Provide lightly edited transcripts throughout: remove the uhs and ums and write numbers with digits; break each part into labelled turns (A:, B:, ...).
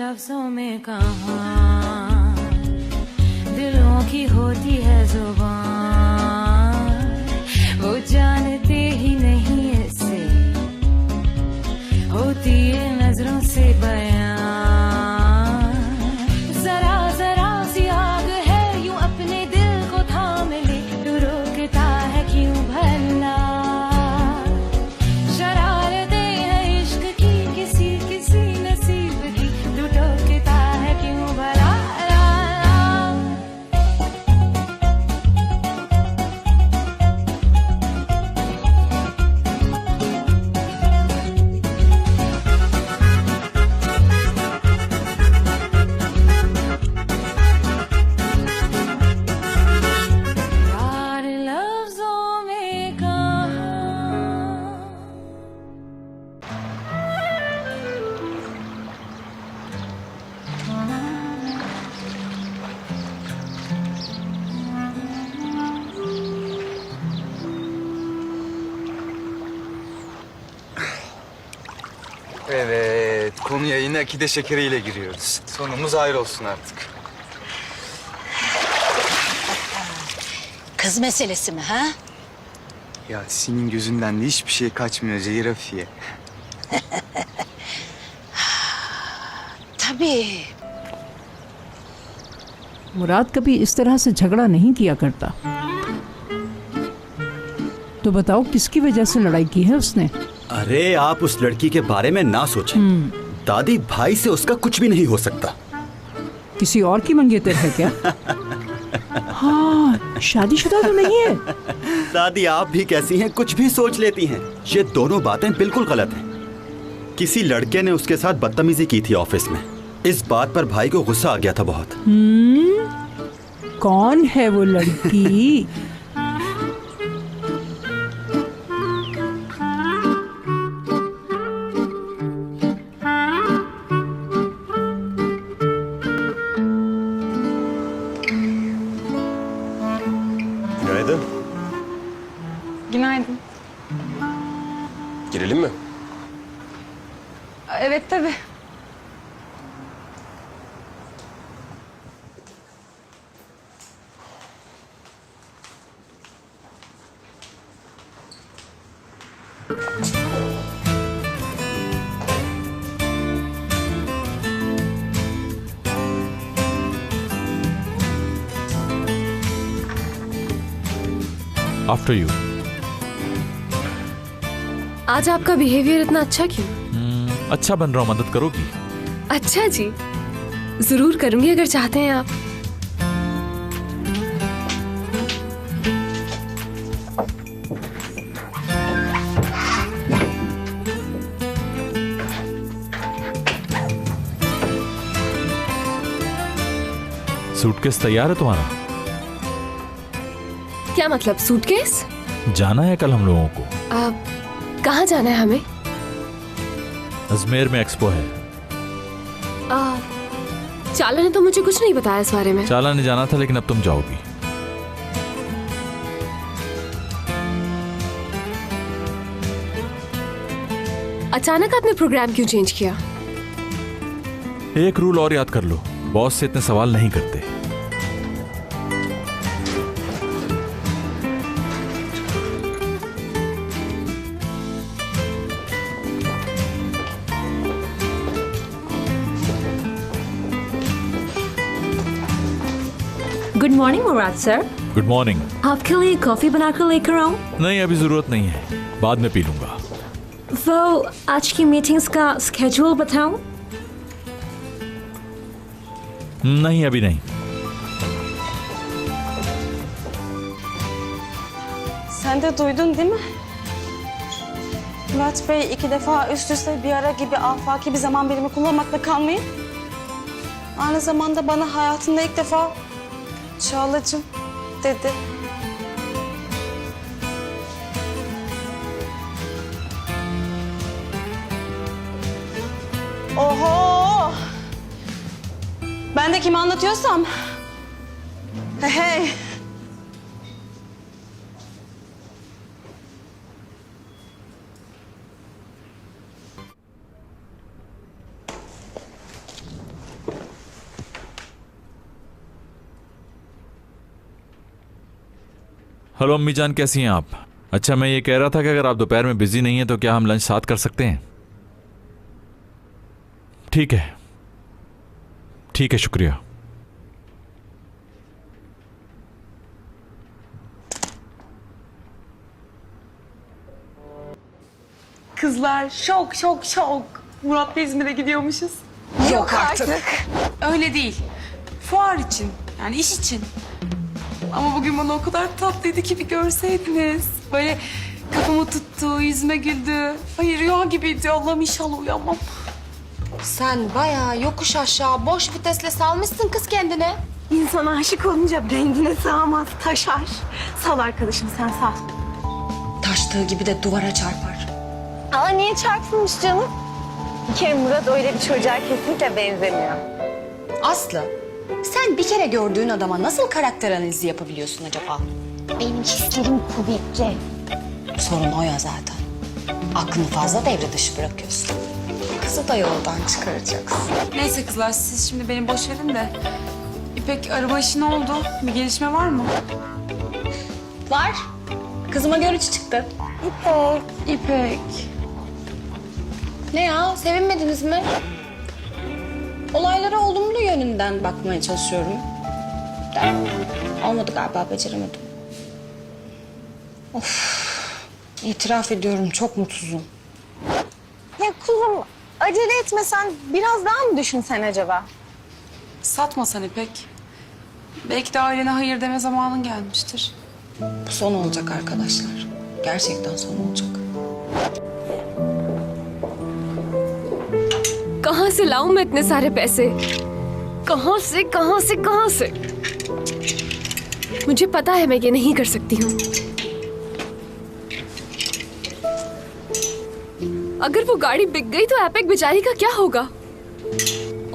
A: लफ्जों में कहाँ दिलों की होती है जुबान, वो जानते ही नहीं ऐसे होती है नजरों से बयां। जरा जरा सी आग है यूं अपने दिल को थाम ले, तू रोकता है क्यों भला? शरारतें हैं इश्क की किसी किसी नसीब की, तू टोकता है क्यों भला?
B: Evet, konuya yine akide şekeriyle giriyoruz. Sonumuz ayrı olsun artık.
C: Kız meselesi mi ha?
B: Ya senin gözünden de hiçbir şey kaçmıyor Zehir Afiye.
C: Tabii.
D: मुराद कभी इस तरह से झगड़ा नहीं किया करता। तो बताओ किसकी वजह से लड़ाई की है उसने?
E: अरे आप उस लड़की के बारे में ना सोचें। दादी, भाई से उसका कुछ भी नहीं हो सकता।
D: किसी और की मंगेतर है क्या? हाँ, शादीशुदा तो नहीं है।
E: दादी आप भी कैसी हैं, कुछ भी सोच लेती हैं। ये दोनों बातें बिल्कुल गलत हैं। किसी लड़के ने उसके साथ बदतमीजी की थी ऑफिस में। इस बात पर भाई को गुस्सा आ गया था बहुत।
D: कौन है वो लड़की?
F: Günaydın.
G: Günaydın.
F: Girelim mi?
G: Evet tabii.
H: After you.
I: आज आपका बिहेवियर इतना अच्छा क्यों?
H: अच्छा बन रहा हूँ, मदद करोगी?
I: अच्छा जी, जरूर करूंगी अगर चाहते हैं आप।
H: सूटकेस तैयार है तुम्हारा?
I: क्या मतलब सूटकेस?
H: जाना है कल हम लोगों को।
I: कहाँ जाना है हमें?
H: अजमेर में एक्सपो है।
I: चाला ने तो मुझे कुछ नहीं बताया इस बारे में।
H: चाला ने जाना था लेकिन अब तुम जाओगी।
I: अचानक आपने प्रोग्राम क्यों चेंज किया?
H: एक रूल और याद कर लो, बॉस से इतने सवाल नहीं करते।
J: गुड मॉर्निंग मुराद सर।
H: Good morning.
J: आपके लिए कॉफी बनाकर लेकर आऊं?
H: नहीं, अभी जरूरत नहीं है, बाद में पी लूंगा।
J: वो आज की मीटिंग्स का स्केड्यूल बताऊं?
H: नहीं, अभी नहीं।
G: Sen de duydun değil mi? Murat Bey 2 defa üst üste bir ara gibi afaki bir zaman birimi kullanmakla kalmayın. Aynı zamanda bana hayatında ilk defa Çağlacığım dedi. Oho! Ben de kime anlatıyorsam. Hey hey!
H: Hello अम्मी जान, कैसी हैं आप? अच्छा, मैं ये कह रहा था कि अगर आप दोपहर में बिजी नहीं हैं तो क्या हम लंच साथ कर सकते हैं? ठीक है, ठीक है, शुक्रिया।
G: Kızlar şok şok şok. Murat'la İzmir'e gidiyormuşuz. Yok artık. Öyle değil. Fuar için. Yani iş için. Ama bugün bana o kadar tatlıydı ki bir görseydiniz. Böyle kafamı tuttu, yüzüme güldü. Ay rüya gibiydi. Allah'ım inşallah uyanmam.
C: Sen bayağı yokuş aşağı boş vitesle salmışsın kız kendine.
J: İnsan aşık olunca rengine sığamaz, taşar. Sal arkadaşım sen sal.
C: Taştığı gibi de duvara çarpar.
J: Aa niye çarpılmış canım? Bir kere Murat öyle bir çocuğa kesinlikle benzemiyor.
C: Aslı, sen bir kere gördüğün adama nasıl karakter analizi yapabiliyorsun acaba?
J: Benim hislerim kuvvetli.
C: Sorun o ya zaten. Aklını fazla devre dışı bırakıyorsun. Kızı da yoldan çıkaracaksın.
G: Neyse kızlar siz şimdi beni boş verin de. İpek araba işi ne oldu? Bir gelişme var mı?
C: Var. Kızıma görücü çıktı.
G: İpek.
C: Ne ya, sevinmediniz mi? Olaylara olumlu yönünden bakmaya çalışıyorum. Olmadı galiba, beceremedim. Of, itiraf ediyorum çok mutsuzum.
J: Ya kuzum acele etmesen biraz daha mı düşünsen acaba?
G: Satmasan İpek. Belki de ailene hayır deme zamanın gelmiştir.
C: Bu son olacak arkadaşlar. Gerçekten son olacak.
I: कहाँ से लाऊं मैं इतने सारे पैसे? कहाँ से कहाँ से कहाँ से? मुझे पता है मैं ये नहीं कर सकती हूँ। अगर वो गाड़ी बिक गई तो एपेक बेचारी का क्या होगा?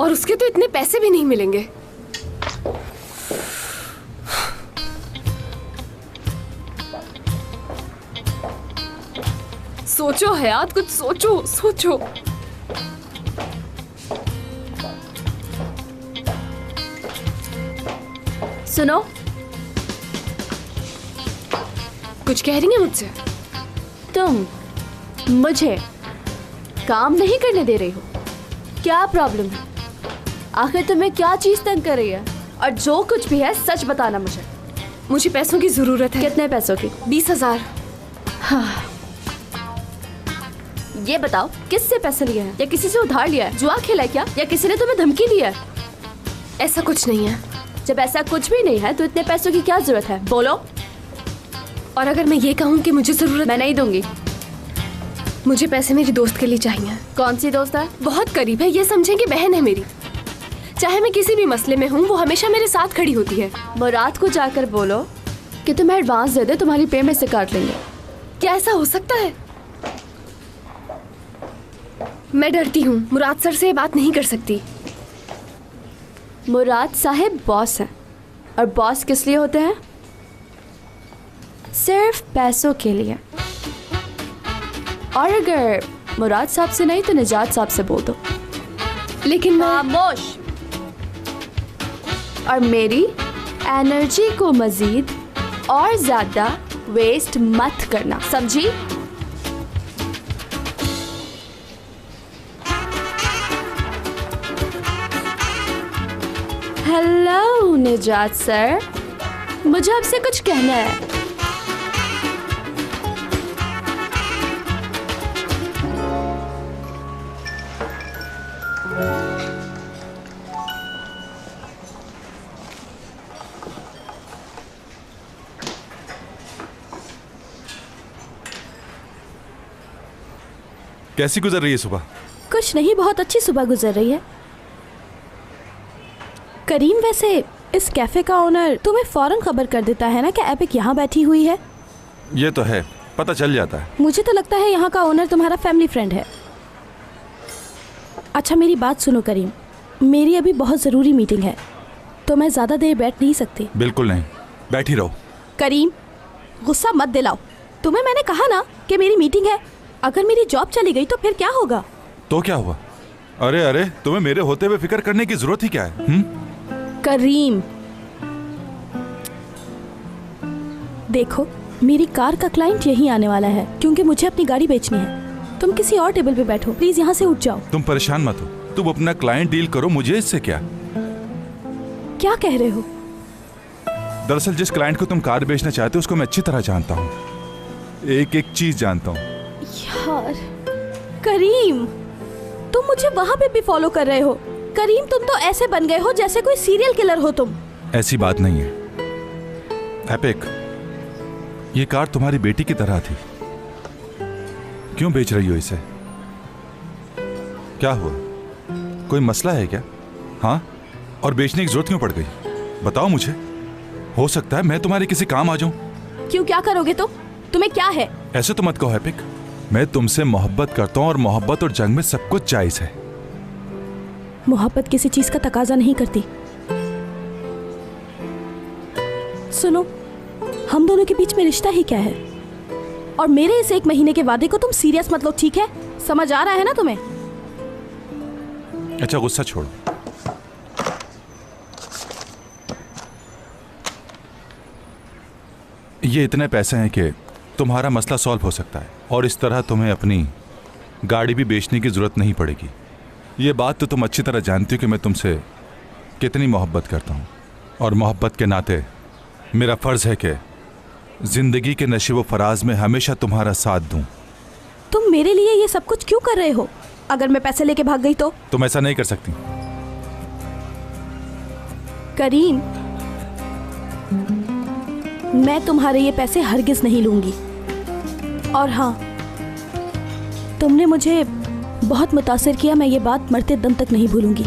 I: और उसके तो इतने पैसे भी नहीं मिलेंगे। सोचो हयात, कुछ सोचो सोचो। सुनो, कुछ कह रही है मुझसे?
J: तुम मुझे काम नहीं करने दे रही हो? क्या प्रॉब्लम है? आखिर तुम्हें क्या चीज तंग कर रही है? और जो कुछ भी है सच बताना मुझे।
I: मुझे पैसों की जरूरत है।
J: कितने पैसों की?
I: 20,000।
J: ये बताओ किससे पैसे लिए हैं? या किसी से उधार लिया है? जुआ खेला है क्या? या किसी ने तुम्हें धमकी दी है?
I: ऐसा कुछ नहीं है।
J: जब ऐसा कुछ भी नहीं है तो इतने पैसों की क्या जरूरत है? बोलो।
I: और अगर मैं ये कहूँ कि मुझे जरूरत,
J: मैं नहीं दूंगी।
I: मुझे पैसे मेरी दोस्त के लिए चाहिए।
J: कौन सी दोस्त है?
I: बहुत करीब है, ये समझें कि बहन है मेरी। चाहे मैं किसी भी मसले में हूँ, वो हमेशा मेरे साथ खड़ी होती है।
J: मुराद को जाकर बोलो कि तुम्हें एडवांस दे दे, तुम्हारी पेमेंट से काट लेंगे।
I: क्या ऐसा हो सकता है? मैं डरती हूँ, मुराद सर से ये बात नहीं कर सकती।
J: मुराद साहिब बॉस हैं, और बॉस किस लिए होते हैं? सिर्फ पैसों के लिए। और अगर मुराद साहब से नहीं तो निजात साहब से बोल दो।
I: लेकिन मैं...
J: खामोश। और मेरी एनर्जी को मजीद और ज्यादा वेस्ट मत करना, समझी? हेलो निजात सर, मुझे आपसे कुछ कहना है।
H: कैसी गुजर रही है सुबह?
J: कुछ नहीं, बहुत अच्छी सुबह गुजर रही है। करीम, वैसे इस कैफे का ओनर तुम्हें फौरन खबर कर देता है ना कि एपिक यहाँ बैठी हुई है?
H: ये तो है, पता चल जाता है।
J: मुझे तो लगता है यहाँ का ओनर तुम्हारा फैमिली फ्रेंड है। अच्छा मेरी बात सुनो करीम, मेरी अभी बहुत ज़रूरी मीटिंग है तो मैं ज़्यादा देर बैठ नहीं सकती।
H: बिल्कुल नहीं, बैठी रहो।
J: करीम गुस्सा मत दिलाओ, तुम्हें मैंने कहा ना कि मेरी मीटिंग है। अगर मेरी जॉब चली गई तो फिर क्या होगा?
H: तो क्या हुआ? अरे अरे, तुम्हें मेरे होते हुए फिक्र करने की जरूरत ही क्या है?
J: करीम देखो, मेरी कार का क्लाइंट यहीं आने वाला है क्योंकि मुझे अपनी गाड़ी बेचनी है। तुम किसी और टेबल पे बैठो, प्लीज यहाँ से उठ जाओ।
F: तुम परेशान मत हो, तुम अपना क्लाइंट डील करो, मुझे इससे क्या।
J: क्या कह रहे हो?
F: दरअसल जिस क्लाइंट को तुम कार बेचना चाहते हो उसको मैं अच्छी तरह जानता हूँ, एक एक चीज जानता हूँ।
J: यार करीम, तुम मुझे वहाँ पे भी फॉलो कर रहे हो। करीम, तुम तो ऐसे बन गए हो जैसे कोई सीरियल किलर हो तुम।
F: ऐसी बात नहीं है एपिक, ये कार तुम्हारी बेटी की तरह थी, क्यों बेच रही हो इसे? क्या हुआ, कोई मसला है क्या? हाँ, और बेचने की जरूरत क्यों पड़ गई, बताओ मुझे। हो सकता है मैं तुम्हारे किसी काम आ जाऊं।
J: क्यों, क्या करोगे तुम? तुम्हें क्या है?
F: ऐसे तो मत कहो एपिक, मैं तुमसे मोहब्बत करता हूं और मोहब्बत और जंग में सब कुछ जायज है।
J: मोहब्बत किसी चीज का तकाजा नहीं करती। सुनो, हम दोनों के बीच में रिश्ता ही क्या है? और मेरे इस 1 महीने के वादे को तुम सीरियस मत लो, ठीक है? समझ आ रहा है ना तुम्हें?
F: अच्छा गुस्सा छोड़ो, ये इतने पैसे हैं कि तुम्हारा मसला सॉल्व हो सकता है और इस तरह तुम्हें अपनी गाड़ी भी बेचने की जरूरत नहीं पड़ेगी। ये बात तो तुम अच्छी तरह जानती हो कि मैं तुमसे कितनी मोहब्बत करता हूँ, और मोहब्बत के नाते मेरा फर्ज है कि जिंदगी के नशे व फराज में हमेशा तुम्हारा साथ दूं।
J: तुम मेरे लिए ये सब कुछ क्यों कर रहे हो? अगर मैं पैसे लेके भाग गई तो?
F: तुम ऐसा नहीं कर सकती।
J: करीम, मैं तुम्हारे ये पैसे हरगिज नहीं लूंगी। और हाँ, तुमने मुझे बहुत मुतासिर किया, मैं ये बात मरते दम तक नहीं भूलूंगी।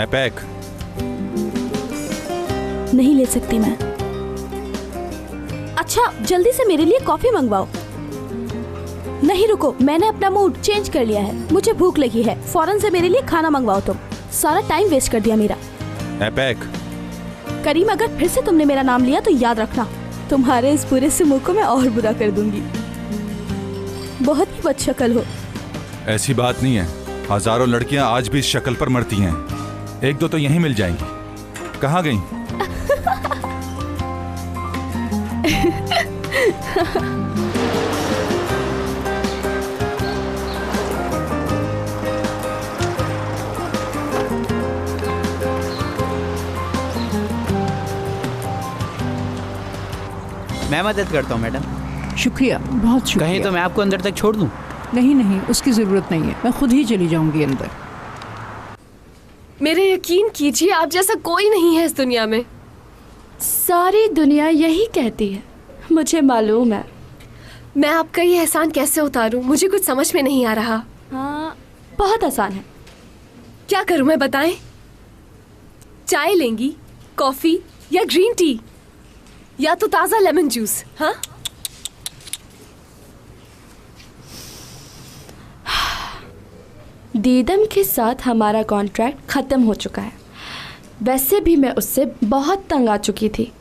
F: एपेक,
J: नहीं ले सकती मैं। अच्छा, जल्दी से मेरे लिए कॉफी मंगवाओ। नहीं रुको, मैंने अपना मूड चेंज कर लिया है, मुझे भूख लगी है। फौरन से मेरे लिए खाना मंगवाओ। तुम सारा टाइम वेस्ट कर दिया मेरा।
F: एपेक।
J: करीम, अगर फिर से तुमने मेरा नाम लिया तो याद रखना, तुम्हारे इस बुरे से मुंह को मैं और बुरा कर दूंगी। बहुत ही बदशक्ल हो।
F: ऐसी बात नहीं है, हजारों लड़कियां आज भी इस शक्ल पर मरती हैं, एक दो तो यहीं मिल जाएंगी। कहाँ गई?
K: मैं मदद करता हूँ मैडम।
D: शुक्रिया, बहुत शुक्रिया।
K: कहीं तो मैं आपको अंदर तक छोड़ दूँ?
D: नहीं नहीं, उसकी जरूरत नहीं है, मैं खुद ही चली जाऊंगी अंदर।
I: मेरे यकीन कीजिए, आप जैसा कोई नहीं है इस दुनिया में।
J: सारी दुनिया यही कहती है, मुझे मालूम है।
I: मैं आपका ये एहसान कैसे उतारूं, मुझे कुछ समझ में नहीं आ रहा।
J: हाँ, बहुत आसान है।
I: क्या करूं मैं, बताएं? चाय लेंगी, कॉफी या ग्रीन टी, या तो ताज़ा लेमन जूस? हाँ,
J: दीदम के साथ हमारा कॉन्ट्रैक्ट ख़त्म हो चुका है। वैसे भी मैं उससे बहुत तंग आ चुकी थी।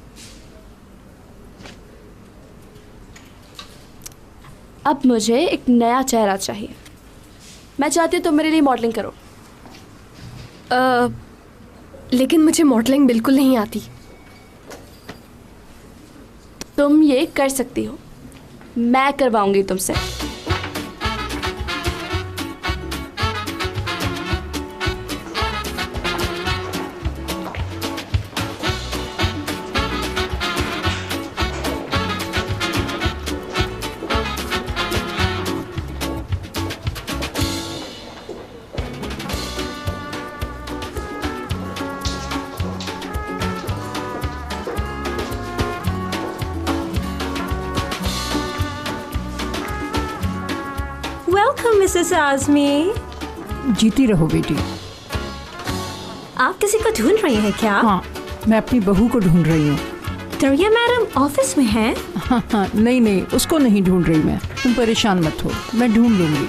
J: अब मुझे एक नया चेहरा चाहिए। मैं चाहती हूँ तुम मेरे लिए मॉडलिंग करो।
I: लेकिन मुझे मॉडलिंग बिल्कुल नहीं आती।
J: तुम ये कर सकती हो, मैं करवाऊंगी तुमसे।
L: Welcome Mrs Azmi.
D: जीती रहो बेटी।
L: आप किसी को ढूंढ रही हैं क्या?
D: हाँ, मैं अपनी बहू को ढूंढ रही हूँ।
L: दरिया मैडम ऑफिस में हैं?
D: हाँ हाँ, नहीं नहीं, उसको नहीं ढूंढ रही मैं, तुम परेशान मत हो, मैं ढूंढ लूंगी।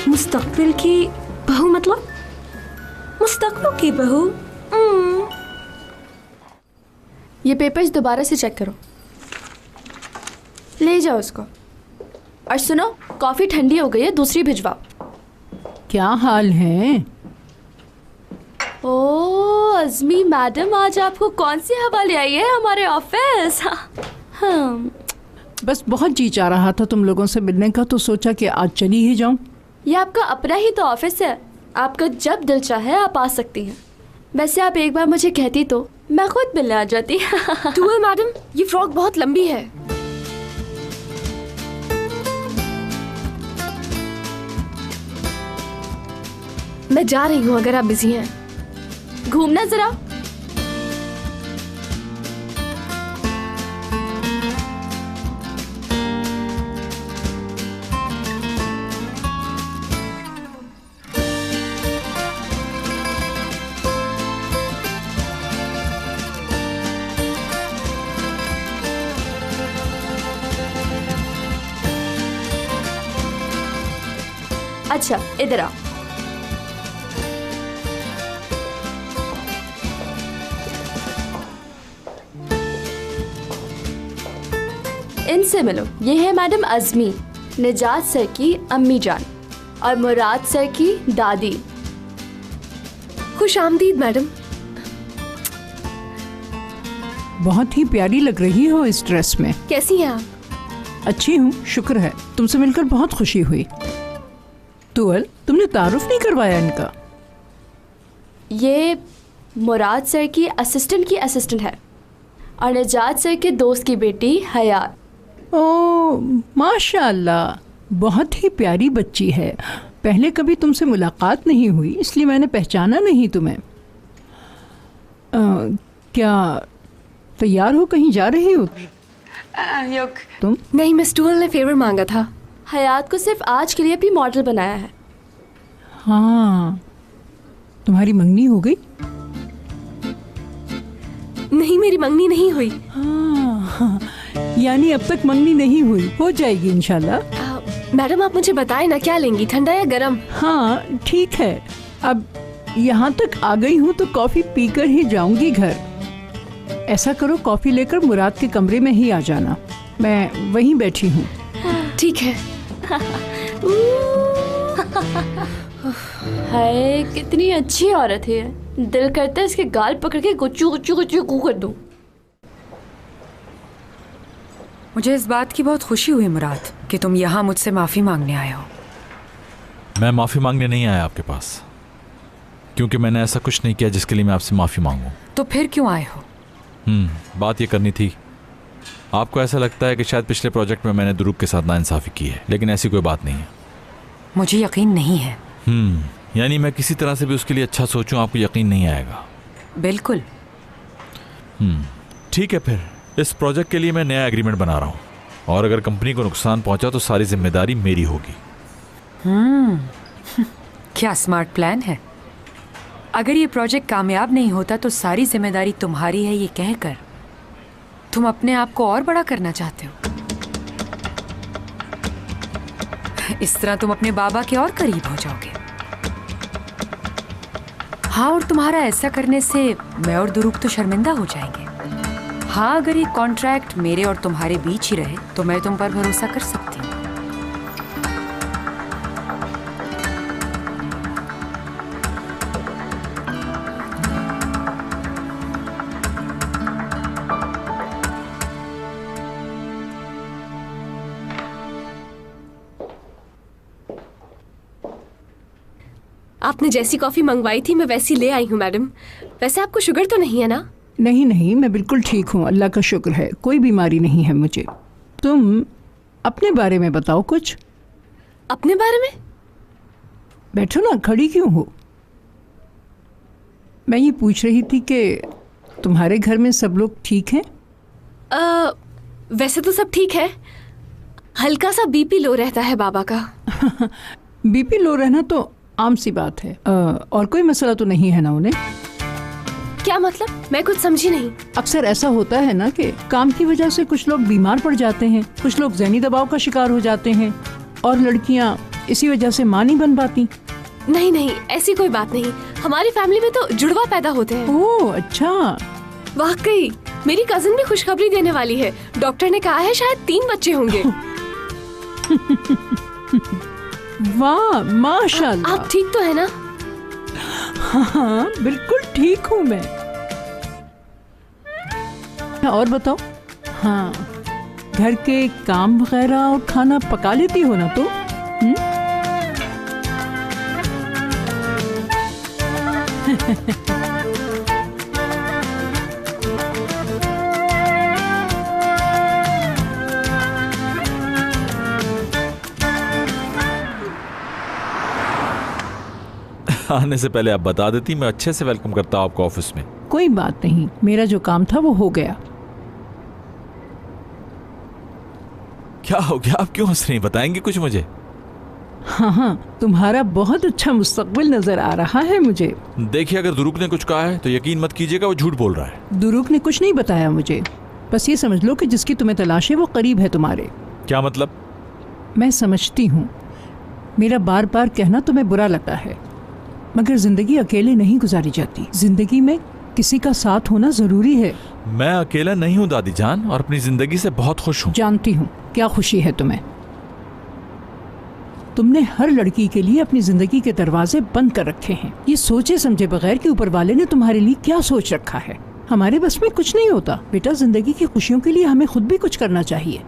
L: मुस्तकबिल की बहू मतलब? मुस्तकबिल की बहू?
J: ये पेपर्स दोबारा से चेक करो। ले जाओ उसको। और सुनो, कॉफी ठंडी हो गई है, दूसरी भिजवाओ।
D: क्या हाल है?
J: ओ अज़मी मैडम, आज आपको कौन सी हवा ले आई है हमारे ऑफिस? हाँ।
D: बस बहुत जी चाह रहा था तुम लोगों से मिलने का, तो सोचा कि आज चली ही जाऊं।
J: ये आपका अपना ही तो ऑफिस है, आपका जब दिल चाहे आप आ सकती हैं। वैसे आप एक बार मुझे कहती तो मैं खुद मिलने आ जाती। टूअल मैडम, ये फ्रॉक बहुत लंबी है। मैं जा रही हूँ, अगर आप बिजी हैं। घूमना जरा। अच्छा, इधर आओ। इनसे मिलो। ये है मैडम अज़मी, निजात सर की अम्मी जान, और मुराद सर की दादी। खुश आमदीद मैडम।
D: बहुत ही प्यारी लग रही हो इस ड्रेस में।
J: कैसी हैं आप?
D: अच्छी हूँ, शुक्र है। तुमसे मिलकर बहुत खुशी हुई। तुअल, तुमने तारुफ नहीं करवाया इनका?
J: ये मुराद सर की असिस्टेंट है, और निजात सर के दोस्त की बेटी हयात।
D: ओह माशाअल्लाह, बहुत ही प्यारी बच्ची है। पहले कभी तुमसे मुलाकात नहीं हुई, इसलिए मैंने पहचाना नहीं तुम्हें। क्या तैयार हो, कहीं जा रही हो? तुम?
J: नहीं, मिस टूअल ने फेवर मांगा था। हयात को सिर्फ आज के लिए भी मॉडल बनाया है।
D: हाँ, तुम्हारी मंगनी हो गई?
J: नहीं, मेरी मंगनी नहीं हुई।
D: हाँ, यानी अब तक मंगनी नहीं हुई, हो जाएगी इंशाल्लाह।
J: मैडम आप मुझे बताएं ना, क्या लेंगी, ठंडा या गरम?
D: हाँ ठीक है, अब यहाँ तक आ गई हूँ तो कॉफी पीकर ही जाऊंगी घर। ऐसा करो, कॉफी लेकर मुराद के कमरे में ही आ जाना, मैं वहीं बैठी हूँ।
J: ठीक है। हाय, कितनी अच्छी औरत है। दिल करता है इसके गाल पकड़ के गुच्चू गुच्चू गुच्चू गू कर दूं।
M: मुझे इस बात की बहुत खुशी हुई मुराद कि तुम यहाँ मुझसे माफ़ी मांगने आए हो।
H: मैं माफ़ी मांगने नहीं आया आपके पास, क्योंकि मैंने ऐसा कुछ नहीं किया जिसके लिए मैं आपसे माफ़ी मांगूं।
M: तो फिर क्यों आए हो?
H: बात ये करनी थी। आपको ऐसा लगता है कि शायद पिछले प्रोजेक्ट में मैंने दुरूब के साथ नाइंसाफ़ी की है, लेकिन ऐसी कोई बात नहीं है।
M: मुझे यकीन नहीं है।
H: यानी मैं किसी तरह से भी उसके लिए अच्छा सोचूं, आपको यकीन नहीं आएगा?
M: बिल्कुल।
H: ठीक है, फिर इस प्रोजेक्ट के लिए मैं नया एग्रीमेंट बना रहा हूँ, और अगर कंपनी को नुकसान पहुंचा तो सारी जिम्मेदारी मेरी होगी।
M: क्या स्मार्ट प्लान है। अगर ये प्रोजेक्ट कामयाब नहीं होता तो सारी जिम्मेदारी तुम्हारी है, ये कहकर तुम अपने आप को और बड़ा करना चाहते हो। इस तरह तुम अपने बाबा के और करीब हो जाओगे। हाँ, और तुम्हारा ऐसा करने से मैं और दुरूब तो शर्मिंदा हो जाएंगे। हाँ, अगर ये कॉन्ट्रैक्ट मेरे और तुम्हारे बीच ही रहे तो मैं तुम पर भरोसा कर सकती हूँ।
J: आपने जैसी कॉफी मंगवाई थी मैं वैसी ले आई हूँ मैडम। वैसे आपको शुगर तो नहीं है ना?
D: नहीं नहीं, मैं बिल्कुल ठीक हूँ, अल्लाह का शुक्र है, कोई बीमारी नहीं है मुझे। तुम अपने बारे में बताओ कुछ।
J: अपने बारे में?
D: बैठो ना, खड़ी क्यों हो? मैं ये पूछ रही थी कि तुम्हारे घर में सब लोग ठीक हैं?
J: वैसे तो सब ठीक है, हल्का सा बीपी लो रहता है बाबा का।
D: बीपी लो रहना तो आम सी बात है। और कोई मसला तो नहीं है ना उन्हें?
J: क्या मतलब? मैं कुछ समझी नहीं।
D: अक्सर ऐसा होता है ना कि काम की वजह से कुछ लोग बीमार पड़ जाते हैं, कुछ लोग ज़हनी दबाव का शिकार हो जाते हैं, और लड़कियां इसी वजह से मां नहीं बन पाती।
J: नहीं नहीं, ऐसी कोई बात नहीं। हमारी फैमिली में तो जुड़वा पैदा होते हैं।
D: ओह अच्छा।
J: वाकई मेरी कजिन भी खुशखबरी देने वाली है। डॉक्टर ने कहा है शायद 3 बच्चे होंगे।
D: वाह माशाल्लाह।
J: आप ठीक तो है ना?
D: हाँ बिल्कुल ठीक हूँ मैं। और बताओ, हाँ घर के काम वगैरह और खाना पका लेती हो ना तुम?
H: आने से पहले आप बता देती, मैं अच्छे से वेलकम करता आपको ऑफिस में।
D: कोई बात नहीं, मेरा जो काम था वो हो गया।
H: क्या हो गया, आप क्यों हंस रही, बताएंगे कुछ मुझे?
D: हाँ, तुम्हारा बहुत अच्छा मुस्तकबिल नजर आ रहा है मुझे।
H: देखिए, अगर दुरुक ने कुछ कहा है तो यकीन मत कीजिएगा, वो झूठ बोल रहा है।
D: दुरुक ने कुछ नहीं बताया मुझे। बस ये समझ लो कि जिसकी तुम्हें तलाश है वो करीब है तुम्हारे।
H: क्या मतलब?
D: मैं समझती हूँ, मेरा बार बार कहना तुम्हें बुरा लगता है, मगर जिंदगी अकेले नहीं गुजारी जाती। जिंदगी में किसी का साथ होना जरूरी है।
H: मैं अकेला नहीं हूँ दादी जान, और अपनी जिंदगी से बहुत खुश हूँ।
D: जानती हूँ क्या खुशी है तुम्हें। तुमने हर लड़की के लिए अपनी जिंदगी के दरवाजे बंद कर रखे हैं, ये सोचे समझे बगैर कि ऊपर वाले ने तुम्हारे लिए क्या सोच रखा है। हमारे बस में कुछ नहीं होता बेटा, जिंदगी की खुशियों के लिए हमें खुद भी कुछ करना चाहिए।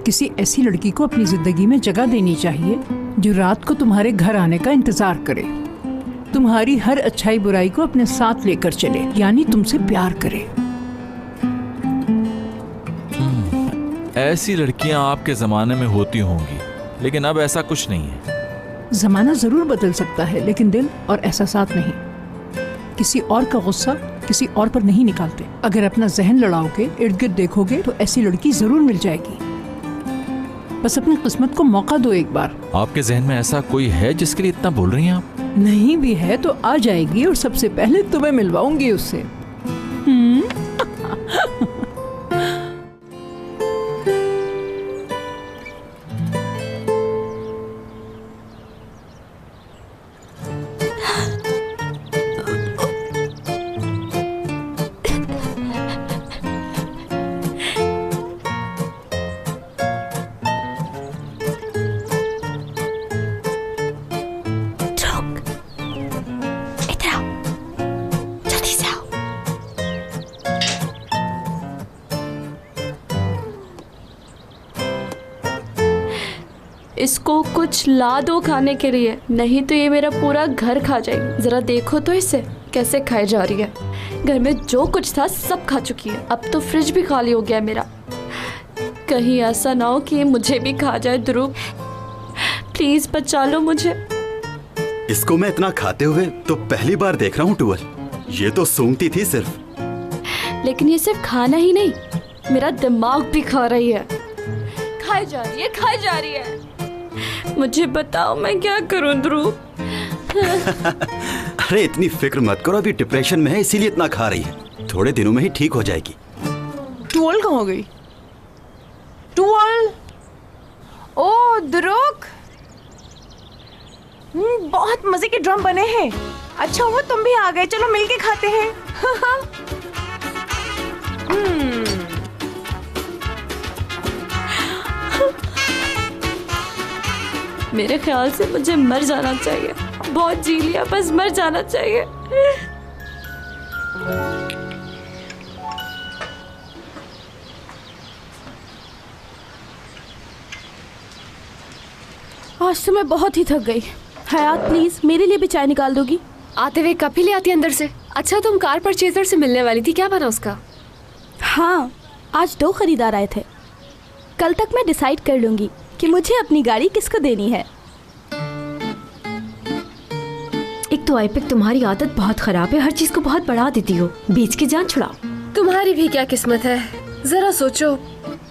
D: किसी ऐसी लड़की को अपनी जिंदगी में जगह देनी चाहिए जो रात को तुम्हारे घर आने का इंतजार करे, तुम्हारी हर अच्छाई बुराई को अपने साथ लेकर चले, यानी तुमसे प्यार करे।
H: ऐसी लड़कियां आपके जमाने में होती होंगी, लेकिन अब ऐसा कुछ नहीं है।
D: जमाना जरूर बदल सकता है, लेकिन दिल और एहसासात नहीं। किसी और का गुस्सा किसी और पर नहीं निकालते। अगर अपना जहन लड़ाओगे, इर्द गिर्द देखोगे, तो ऐसी लड़की जरूर मिल जाएगी। बस अपनी किस्मत को मौका दो एक बार।
H: आपके जहन में ऐसा कोई है जिसके लिए इतना बोल रही हैं आप?
D: नहीं भी है तो आ जाएगी, और सबसे पहले तुम्हें मिलवाऊंगी उससे।
J: इसको कुछ ला दो खाने के लिए, नहीं तो ये मेरा पूरा घर खा जाएगी। जरा देखो तो इसे कैसे खाई जा रही है। घर में जो कुछ था सब खा चुकी है। अब तो फ्रिज भी खाली हो गया है मेरा। कहीं ऐसा ना हो कि ये मुझे भी खा जाए। ध्रुव प्लीज बचा लो मुझे।
E: इसको मैं इतना खाते हुए तो पहली बार देख रहा हूँ टूअल। ये तो सूंघती थी सिर्फ।
J: लेकिन ये सिर्फ खाना ही नहीं, मेरा दिमाग भी खा रही है। खाई जा रही है, खाई जा रही है। मुझे बताओ मैं क्या करूं ध्रुव?
E: अरे इतनी फिक्र मत करो, अभी डिप्रेशन में है इसीलिए इतना खा रही है। थोड़े दिनों में ही ठीक हो जाएगी।
G: टूअल कहाँ हो गई? टूअल, ओ ध्रुव, बहुत मजे के ड्रम बने हैं। अच्छा हुआ तुम भी आ गए, चलो मिलके खाते हैं।
J: मेरे ख्याल से मुझे मर जाना चाहिए। बहुत जी लिया, बस मर जाना चाहिए।
L: आज तो मैं बहुत ही थक गई। हयात प्लीज मेरे लिए भी चाय निकाल दोगी?
I: आते हुए कप ही ले आती अंदर से। अच्छा तुम कार परचेजर से मिलने वाली थी, क्या बना उसका?
L: हाँ, आज 2 खरीदार आए थे। कल तक मैं डिसाइड कर लूंगी कि मुझे अपनी गाड़ी किसको देनी है।
J: एक तो आईपिक तुम्हारी आदत बहुत खराब है, हर चीज को बहुत बढ़ा देती हो, बीच की जान छुड़ाओ।
I: तुम्हारी भी क्या किस्मत है। जरा सोचो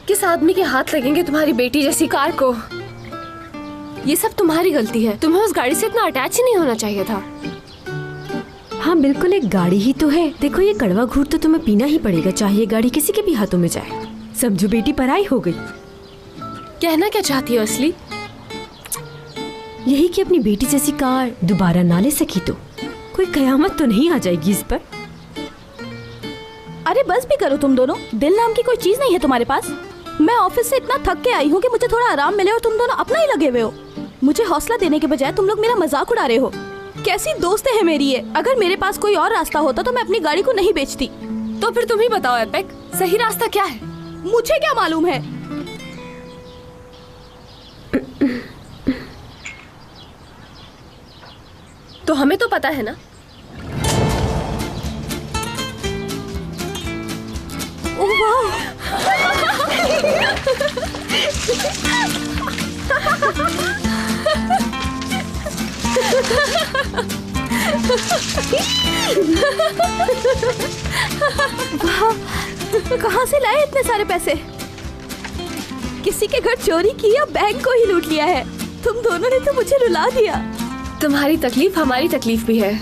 I: किस आदमी के हाथ लगेंगे तुम्हारी बेटी जैसी कार को। ये सब तुम्हारी गलती है। तुम्हें उस गाड़ी से इतना अटैच ही नहीं होना चाहिए था।
J: हाँ बिल्कुल, एक गाड़ी ही तो है। देखो ये कड़वा घूंट तो तुम्हें पीना ही पड़ेगा, चाहे ये गाड़ी किसी के भी हाथों में जाए। समझो बेटी पराई हो गई।
I: कहना क्या चाहती हो असली?
J: यही कि अपनी बेटी जैसी कार दोबारा ना ले सकी तो कोई कयामत तो नहीं आ जाएगी इस पर।
L: अरे बस भी करो तुम दोनों, दिल नाम की कोई चीज नहीं है तुम्हारे पास। मैं ऑफिस से इतना थक के आई हूँ कि मुझे थोड़ा आराम मिले और तुम दोनों अपना ही लगे हुए हो। मुझे हौसला देने के बजाय तुम लोग मेरा मजाक उड़ा रहे हो। कैसी दोस्त है मेरी ये। अगर मेरे पास कोई और रास्ता होता तो मैं अपनी गाड़ी को नहीं बेचती।
I: तो फिर तुम ही बताओ एपेक, सही रास्ता क्या है?
L: मुझे क्या मालूम है?
I: तो हमें तो पता है ना।
L: ओह वाह! कहाँ से लाए इतने सारे पैसे? किसी के घर चोरी की या बैंक को ही लूट लिया है? तुम दोनों ने तो मुझे रुला दिया।
I: तुम्हारी तकलीफ हमारी तकलीफ भी है।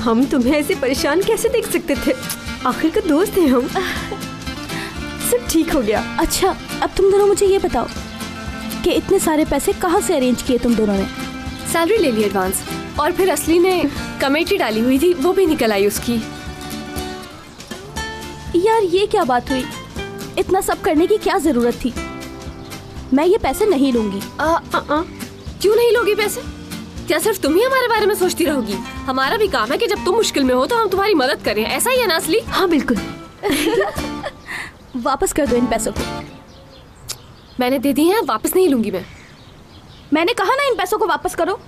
J: हम तुम्हें ऐसे परेशान कैसे देख सकते थे? आखिर का दोस्त हैं हम। सब ठीक हो गया।
L: अच्छा, अब तुम दोनों मुझे ये बताओ कि इतने सारे पैसे कहाँ से अरेंज किए तुम दोनों ने?
I: सैलरी ले ली एडवांस, और फिर असली ने कमेटी डाली हुई थी, वो भी निकल आई उसकी।
L: यार ये क्या बात हुई? इतना सब करने की क्या जरूरत थी? मैं ये पैसे नहीं लूंगी।
I: क्यों नहीं लोगी पैसे? क्या सिर्फ तुम ही हमारे बारे में सोचती रहोगी? हमारा भी काम है कि जब तुम मुश्किल में हो तो हम तुम्हारी मदद करें। ऐसा ही है ना असली?
J: हाँ बिल्कुल।
L: वापस कर दो इन पैसों को।
I: मैंने दे दी हैं, वापस नहीं लूंगी मैं।
L: मैंने कहा ना इन पैसों को वापस करो।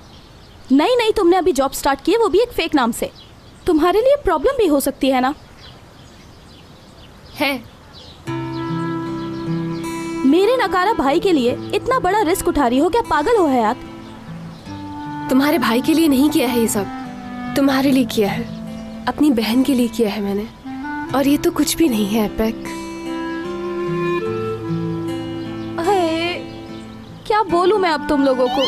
L: नहीं, तुमने अभी जॉब स्टार्ट की है, वो भी एक फेक नाम से। तुम्हारे लिए प्रॉब्लम भी हो सकती है ना?
I: है।
L: मेरे नकारा भाई के लिए इतना बड़ा रिस्क उठा रही हो? क्या पागल हो हयात?
I: तुम्हारे भाई के लिए नहीं किया है ये सब, तुम्हारे लिए किया है, अपनी बहन के लिए किया है मैंने। और ये तो कुछ भी नहीं है एपेक।
L: क्या बोलूं मैं अब तुम लोगों को?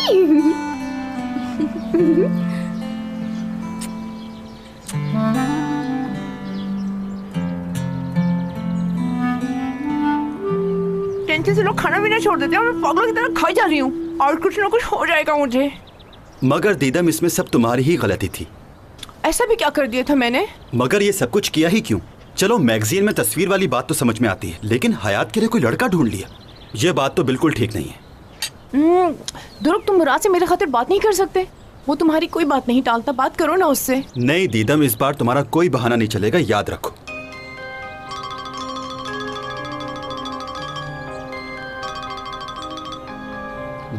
N: टेंशन से लोग खाना पीना छोड़ देते हैं और मैं पागलों की तरह खाई जा रही हूँ और कुछ ना कुछ हो जाएगा मुझे।
E: मगर दीदम, इसमें सब तुम्हारी ही गलती थी।
N: ऐसा भी क्या कर दिया था मैंने?
E: मगर ये सब कुछ किया ही क्यों? चलो मैगजीन में तस्वीर वाली बात तो समझ में आती है, लेकिन हयात के लिए कोई लड़का ढूंढ लिया, ये बात तो बिल्कुल ठीक नहीं है।
N: दुरुक, तुम मुराद से मेरे खातिर बात नहीं कर सकते? वो तुम्हारी कोई बात नहीं टालता, बात करो ना उससे।
E: नहीं दीदम, इस बार तुम्हारा कोई बहाना नहीं चलेगा, याद रखो।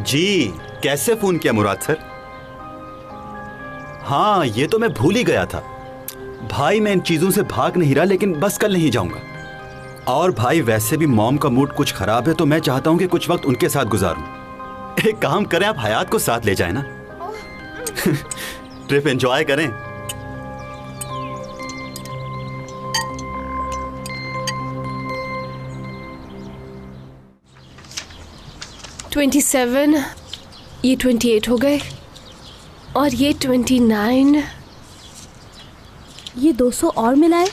E: जी, कैसे फोन किया मुराद सर? हाँ, ये तो मैं भूल ही गया था। भाई मैं इन चीजों से भाग नहीं रहा, लेकिन बस कल नहीं जाऊंगा। और भाई वैसे भी मॉम का मूड कुछ खराब है, तो मैं चाहता हूं कि कुछ वक्त उनके साथ गुजारूं। एक काम करें, आप हयात को साथ ले जाएं ना। ट्रिप एंजॉय करें।
I: $27, ये 28 हो गए, और ये 29।
L: ये 200 और मिलाए,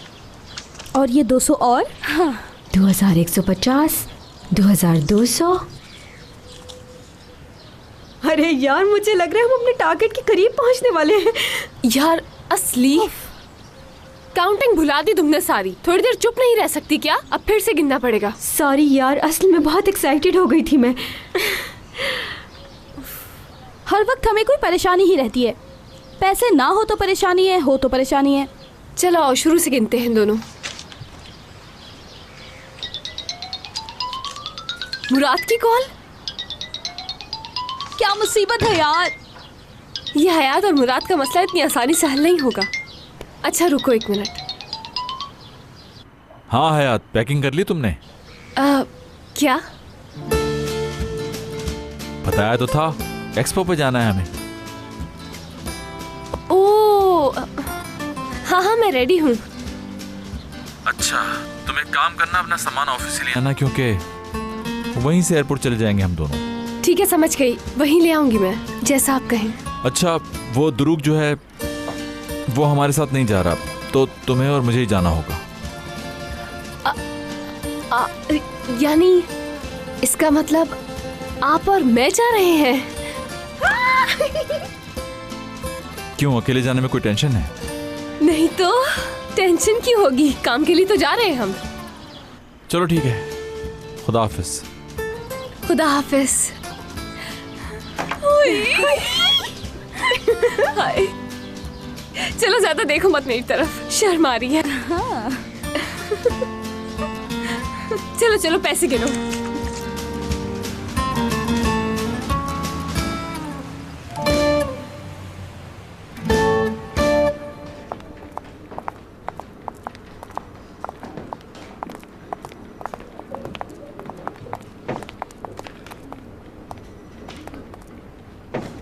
L: और ये 200 और। हाँ।
J: 2150, 2200। अरे यार, मुझे लग रहा है हम अपने टारगेट के करीब पहुंचने वाले हैं।
I: यार असली, काउंटिंग भुला दी तुमने सारी। थोड़ी देर चुप नहीं रह सकती क्या? अब फिर से गिनना पड़ेगा।
J: सॉरी यार, असल में बहुत एक्साइटेड हो गई थी मैं।
L: हर वक्त हमें कोई परेशानी ही रहती है। पैसे ना हो तो परेशानी है, हो तो परेशानी है।
I: चलो आओ शुरू से गिनते हैं दोनों। मुराद की कॉल।
L: क्या मुसीबत है यार।
I: ये हयात और मुराद का मसला इतनी आसानी से हल नहीं होगा। अच्छा रुको 1 मिनट।
H: हाँ हयात, पैकिंग कर ली तुमने?
I: क्या?
H: बताया तो था, एक्सपो पे जाना है हमें।
I: ओह हाँ, मैं रेडी हूँ।
H: अच्छा, तुम एक काम करना, अपना सामान ऑफिस से ले आना, क्योंकि वहीं से एयरपोर्ट चले जाएंगे हम दोनों।
I: ठीक है, समझ गई, वहीं ले आऊंगी मैं, जैसा आप कहें।
H: अच्छा, वो दुरूक जो है वो हमारे साथ नहीं जा रहा, तो तुम्हें और मुझे ही जाना होगा।
I: यानी इसका मतलब आप और मैं जा रहे हैं?
H: क्यों, अकेले जाने में कोई टेंशन है?
I: नहीं तो टेंशन क्यों होगी, काम के लिए तो जा रहे हैं हम।
H: चलो ठीक है, खुदा हाफिज।
I: खुदा हाफिज। हाय चलो ज्यादा देखो मत मेरी तरफ, शर्म आ रही है।
L: हाँ।
I: चलो चलो पैसे गिनो।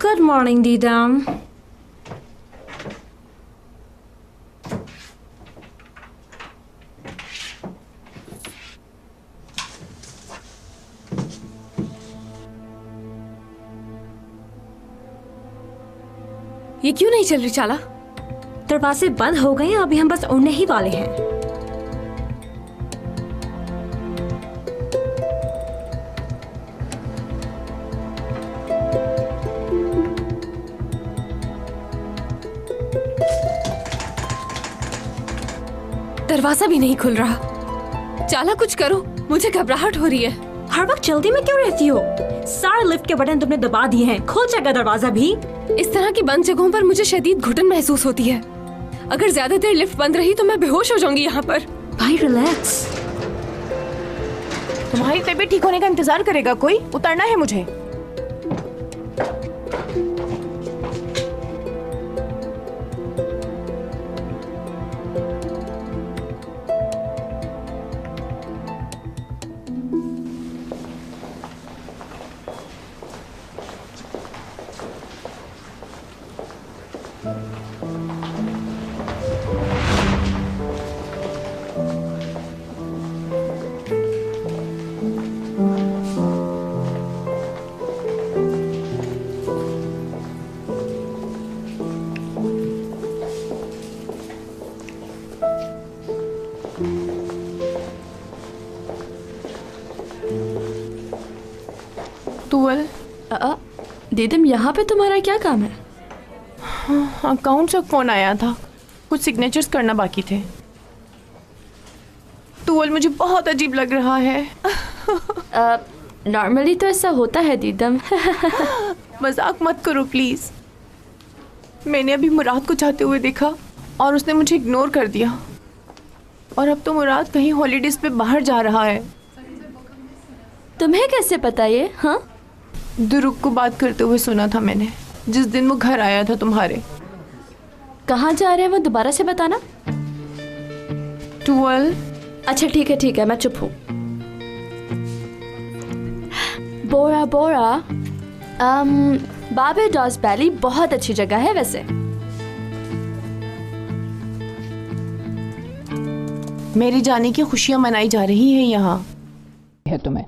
O: Good morning, Didam.
I: ये क्यों नहीं चल रही चाला?
O: दरवाजे बंद हो गए हैं, अभी हम बस उड़ने ही वाले हैं।
I: दरवाजा भी नहीं खुल रहा। चाला कुछ करो, मुझे घबराहट हो रही है।
O: हर वक्त जल्दी में क्यों रहती हो? सारे लिफ्ट के बटन तुमने दबा दिए हैं, खुल जाएगा दरवाजा भी।
I: इस तरह की बंद जगहों पर मुझे शदीद घुटन महसूस होती है। अगर ज्यादा देर लिफ्ट बंद रही तो मैं बेहोश हो जाऊंगी यहाँ पर।
O: भाई रिलैक्स।
N: तुम्हारी तबीयत ठीक होने का इंतजार करेगा कोई? उतरना है मुझे।
L: दीदम, यहाँ पे तुम्हारा क्या काम है?
N: अकाउंट से फोन आया था, कुछ सिग्नेचर्स करना बाकी थे। तुअल मुझे बहुत अजीब लग रहा है।
L: नॉर्मली तो ऐसा होता है दीदम।
N: मजाक मत करो प्लीज। मैंने अभी मुराद को जाते हुए देखा और उसने मुझे इग्नोर कर दिया। और अब तो मुराद कहीं हॉलीडेज पे बाहर जा रहा है।
L: तुम्हें कैसे पता ये? हाँ,
N: दुरुक को बात करते हुए सुना था मैंने, जिस दिन वो घर आया था तुम्हारे।
L: कहाँ जा रहे हैं वो दोबारा से बताना।
N: टूअल।
L: अच्छा ठीक है, मैं चुप हूँ। बोरा बोरा, बारबाडोस वैली बहुत अच्छी जगह है वैसे।
N: मेरे जाने की खुशियाँ मनाई जा रही हैं यहाँ।
D: है तुम्हें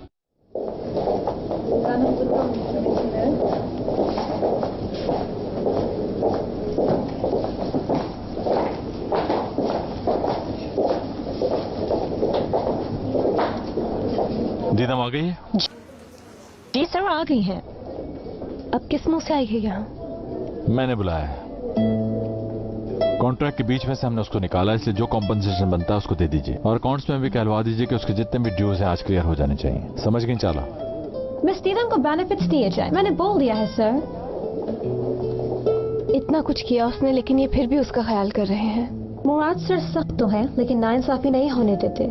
H: दीदम आ गई है?
J: जी सर, आ गई हैं। अब किस मुंह से आई है यहाँ?
H: मैंने बुलाया है। कॉन्ट्रैक्ट के बीच में से हमने उसको निकाला, इसलिए जो कॉम्पनसेशन बनता है उसको दे दीजिए। और अकाउंट्स में भी कहलवा दीजिए कि उसके जितने भी ड्यूज हैं आज क्लियर हो जाने चाहिए। समझ गई चाला?
J: मिस दीदम को बेनिफिट्स दिए जाए, मैंने बोल दिया है सर। इतना कुछ किया उसने, लेकिन ये फिर भी उसका ख्याल कर रहे हैं। मुराद सर सख्त तो है, लेकिन नाइंसाफी नहीं होने देते।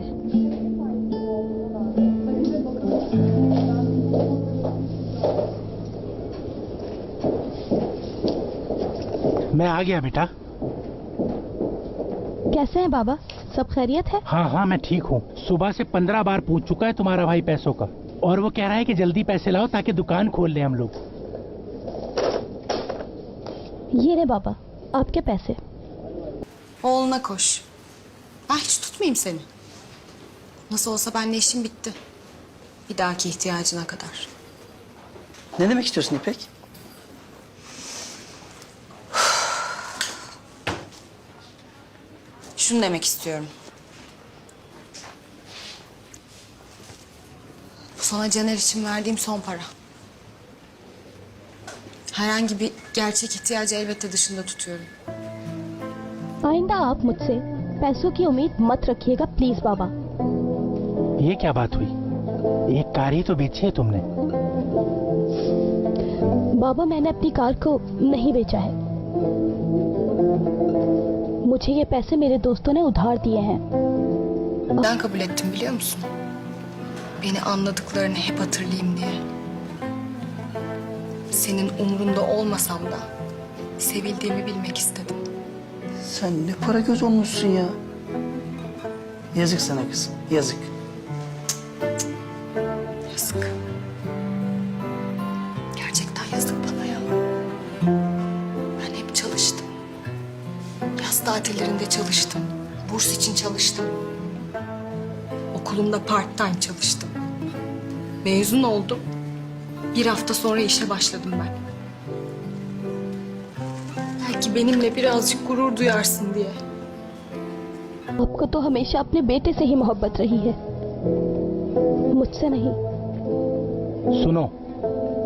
P: मैं आ गया बेटा।
J: कैसे हैं बाबा, सब खैरियत है?
P: हाँ मैं ठीक हूँ। सुबह से 15 बार पूछ चुका है तुम्हारा भाई पैसों का, और वो कह रहा है कि जल्दी पैसे लाओ ताकि दुकान खोल ले हम लोग।
J: ये रे बाबा, आपके पैसे।
C: Oğluna koş. Ben hiç tutmayayım seni. Nasıl olsa benimle işim bitti. Bir dahaki ihtiyacına kadar.
K: Ne demek istiyorsun İpek?
C: Şunu demek istiyorum. Bu sana Caner için verdiğim son para. Herhangi bir gerçek ihtiyacı elbette dışında tutuyorum.
J: आइंदा आप मुझसे पैसों की उम्मीद मत रखिएगा please बाबा।
P: ये क्या बात हुई? एक कार ही तो बेची है तुमने।
J: बाबा मैंने अपनी कार को नहीं बेचा है,
L: मुझे ये पैसे मेरे दोस्तों ने उधार दिए हैं.
C: Neden kabul ettim biliyor musun? Beni anladıklarını hep hatırlayayım diye. Senin umrunda olmasam da sevildiğimi bilmek istedim.
K: Sen ne para göz olmuşsun ya. Yazık sana kızım, yazık.
C: Yazık. Gerçekten yazık bana ya. Ben hep çalıştım. Yaz tatillerinde çalıştım. Burs için çalıştım. Okulumda part-time çalıştım. Mezun oldum. Bir hafta sonra işe başladım ben. Belki benimle birazcık gurur duyarsın diye.
L: आपको तो हमेशा अपने बेटे से ही मोहब्बत रही है, मुझसे नहीं.
P: सुनो,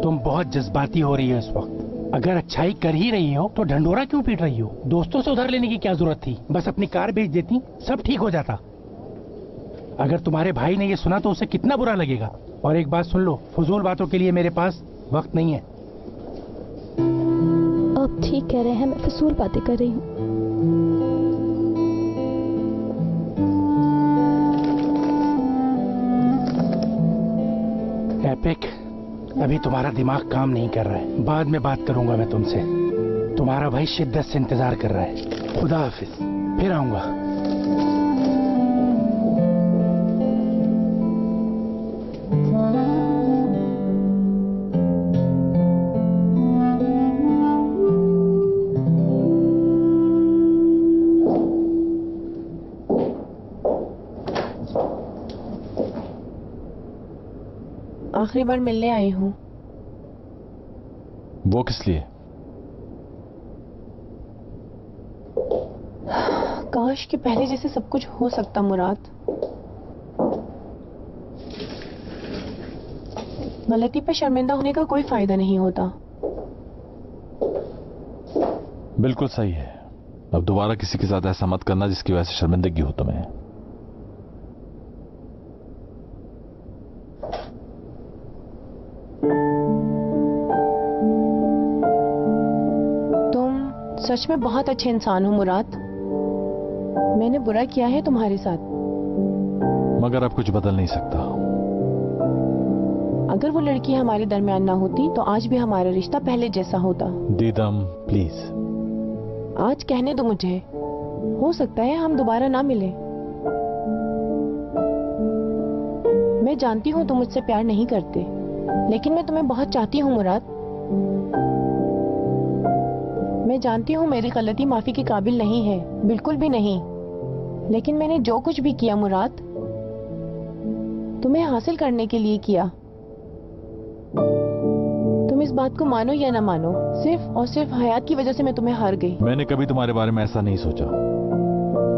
P: तुम बहुत जज्बाती हो रही हो इस वक्त. अगर अच्छाई कर ही रही हो तो ढंढोरा क्यों पीट रही हो? दोस्तों से उधार लेने की क्या जरूरत थी? बस अपनी कार बेच देती, सब ठीक हो जाता. अगर तुम्हारे भाई ने ये सुना तो उसे कितना बुरा लगेगा. और एक बात सुन लो, फजूल बातों के लिए मेरे पास वक्त नहीं है.
L: आप ठीक कह रहे हैं, मैं फजूल बातें कर रही हूँ.
P: एपिक, अभी तुम्हारा दिमाग काम नहीं कर रहा है. बाद में बात करूंगा मैं तुमसे. तुम्हारा भाई शिद्दत से इंतजार कर रहा है. खुदा हाफिज, फिर आऊंगा.
N: आखिरी बार मिलने आई हूँ.
H: वो किस लिए?
N: काश कि पहले जैसे सब कुछ हो सकता मुराद. गलती पे शर्मिंदा होने का कोई फायदा नहीं होता.
H: बिल्कुल सही है. अब दोबारा किसी के साथ ऐसा मत करना जिसकी वजह से शर्मिंदगी हो तुम्हें.
N: सच में बहुत अच्छे इंसान हो मुराद. मैंने बुरा किया है तुम्हारे साथ.
H: मगर अब कुछ बदल नहीं सकता.
N: अगर वो लड़की हमारे दरमियान ना होती तो आज भी हमारा रिश्ता पहले जैसा होता.
H: दीदम प्लीज.
N: आज कहने दो मुझे. हो सकता है हम दोबारा ना मिले. मैं जानती हूँ तुम मुझसे प्यार नहीं करते, लेकिन मैं तुम्हें बहुत चाहती हूँ मुराद. मैं जानती हूँ मेरी गलती माफी के काबिल नहीं है, बिल्कुल भी नहीं. लेकिन मैंने जो कुछ भी किया मुराद, तुम्हें हासिल करने के लिए किया. तुम इस बात को मानो या ना मानो, सिर्फ और सिर्फ हयात की वजह से मैं तुम्हें हार गई.
H: मैंने कभी तुम्हारे बारे में ऐसा नहीं सोचा.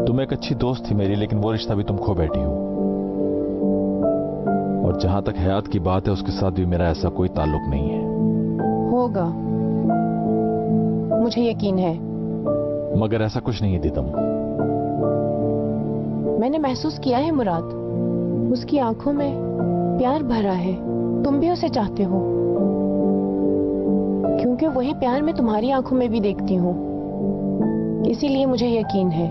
H: तुम एक अच्छी दोस्त थी मेरी, लेकिन वो रिश्ता भी तुम खो बैठी हो. और जहां तक हयात की बात है, उसके साथ भी मेरा ऐसा कोई ताल्लुक नहीं है.
N: होगा, मुझे यकीन है.
H: मगर ऐसा कुछ नहीं है दीदम.
N: मैंने महसूस किया है मुराद. उसकी आंखों में प्यार भरा है. तुम भी उसे चाहते हो, क्योंकि वही प्यार मैं तुम्हारी आंखों में भी देखती हूँ. इसीलिए मुझे यकीन है.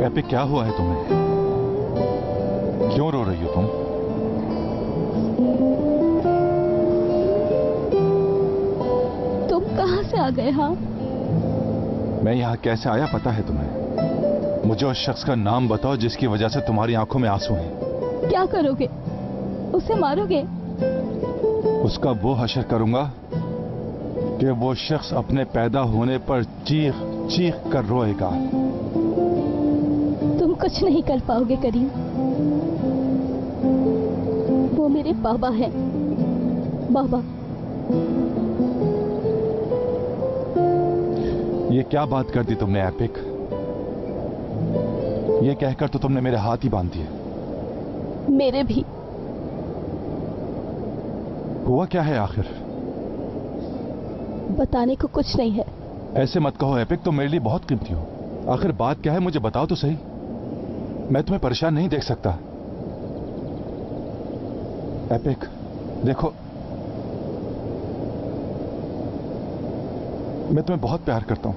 H: एपिक, क्या हुआ है तुम्हें? क्यों रो रही हो तुम?
L: तुम कहाँ से आ गए? हाँ,
H: मैं यहाँ कैसे आया पता है तुम्हें? मुझे उस शख्स का नाम बताओ जिसकी वजह से तुम्हारी आंखों में आंसू हैं.
L: क्या करोगे? उसे मारोगे?
F: उसका वो हशर करूंगा कि वो शख्स अपने पैदा होने पर चीख चीख कर रोएगा।
L: तुम कुछ नहीं कर पाओगे करीम। वो मेरे बाबा हैं। बाबा।
F: ये क्या बात कर दी तुमने एपिक? ये कहकर तो तुमने मेरे हाथ ही बांध दिए।
L: मेरे भी।
F: हुआ क्या है आखिर?
L: बताने को कुछ नहीं है।
F: ऐसे मत कहो एपिक, तुम मेरे लिए बहुत कीमती हो। आखिर बात क्या है मुझे बताओ तो सही। मैं तुम्हें परेशान नहीं देख सकता। एपिक देखो, मैं तुम्हें बहुत प्यार करता हूं।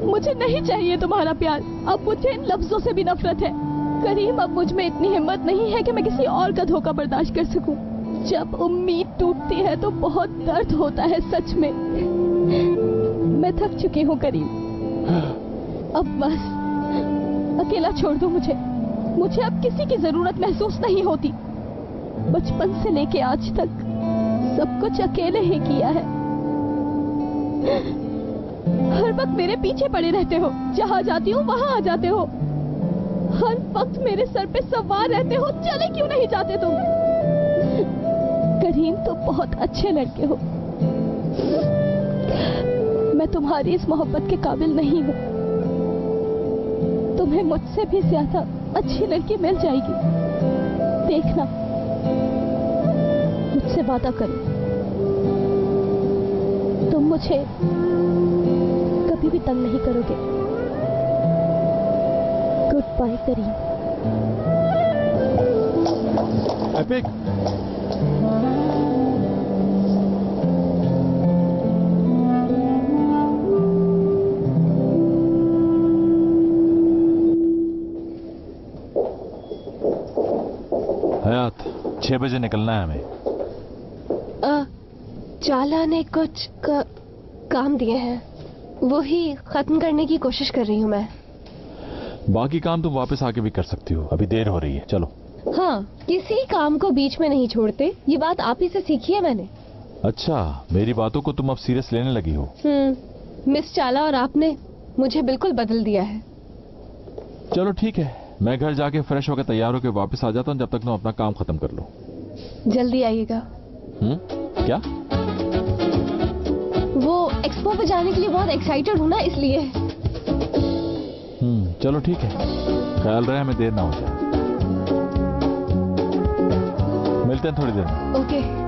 L: मुझे नहीं चाहिए तुम्हारा प्यार। अब मुझे इन लफ्जों से भी नफरत है। करीम, अब मुझ में इतनी हिम्मत नहीं है कि मैं किसी और का धोखा बर्दाश्त कर सकूं। जब उम्मीद टूटती है तो बहुत दर्द होता है सच में। मैं थक चुकी हूँ करीम। अब बस अकेला छोड़ दो मुझे। मुझे अब किसी की जरूरत महसूस नहीं होती। बचपन से लेके आज तक सब कुछ अकेले ही किया है। हर वक्त मेरे पीछे पड़े रहते हो। जहाँ जाती हूँ वहाँ आ जाते हो। हर वक्त मेरे सर पे सवार रहते हो। चले क्यों नहीं जाते तुम? करीम, तो बहुत अच्छे लड़के हो। मैं तुम्हारी इस मोहब्बत के काबिल नहीं हूँ। तुम्हें मुझसे भी ज्यादा अच्छी लड़की मिल जाएगी। देखना, मुझसे वादा करो। तुम मुझे कभी भी तंग नहीं करोगे। गुड बाय करीम।
F: एपिक,
H: हयात 6 बजे निकलना है हमें।
I: चाला ने कुछ काम दिए हैं, वो ही खत्म करने की कोशिश कर रही हूँ मैं।
H: बाकी काम तुम वापस आके भी कर सकती हो, अभी देर हो रही है। चलो।
I: हाँ, किसी काम को बीच में नहीं छोड़ते। ये बात आप ही से सीखी है मैंने।
H: अच्छा, मेरी बातों को तुम अब सीरियस लेने लगी हो।
I: मिस चाला और आपने मुझे बिल्कुल बदल दिया है।
H: चलो ठीक है, मैं घर जाके फ्रेश होकर तैयार होकर वापस आ जाता हूँ। जब तक तुम अपना काम खत्म कर लो।
I: जल्दी आइएगा।
H: क्या?
I: वो एक्सपो पे जाने के लिए बहुत एक्साइटेड हूँ ना, इसलिए।
H: चलो ठीक है, ख्याल रहे हमें देर ना हो जाए। मिलते हैं थोड़ी देर में।
I: ओके।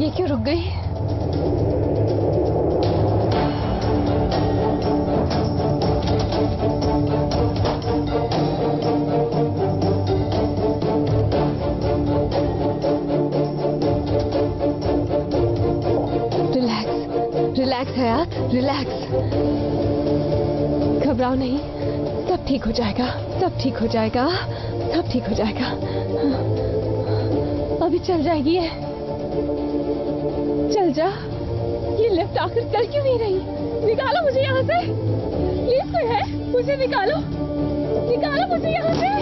I: ये क्यों रुक गई? रिलैक्स हयात, रिलैक्स। घबराओ नहीं, सब ठीक हो जाएगा, सब ठीक हो जाएगा, सब ठीक हो जाएगा। अभी चल जाएगी ये। चल जा। ये लिफ्ट आखिर चल क्यों नहीं रही? निकालो मुझे यहाँ से, प्लीज कोई है, मुझे निकालो, निकालो मुझे यहाँ से।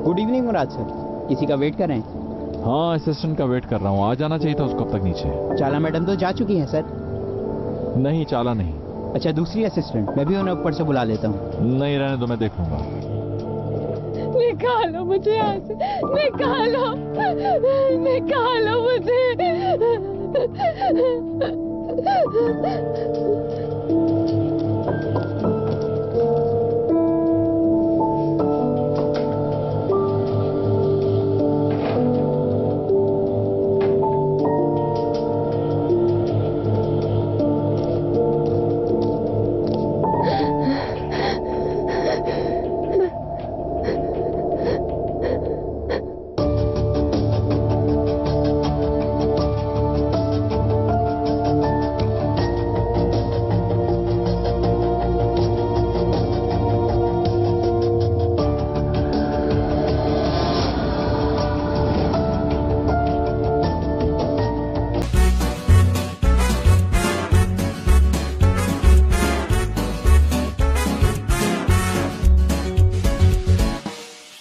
Q: गुड इवनिंग मुराद सर, किसी का वेट कर रहे हैं?
H: हाँ, असिस्टेंट का वेट कर रहा हूँ। आ जाना चाहिए था उसको अब तक नीचे।
Q: चाला मैडम तो जा चुकी हैं सर।
H: नहीं, चाला नहीं।
Q: अच्छा, दूसरी असिस्टेंट? मैं भी उन्हें ऊपर से बुला लेता हूँ।
H: नहीं, रहने दो, मैं देख लूंगा।
I: निकालो मुझे यहाँ से, निकालो, निकालो मुझे।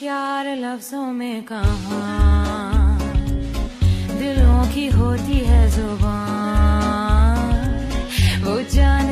A: यार लफ्जों में कहाँ दिलों की होती है जुबान, वो जाने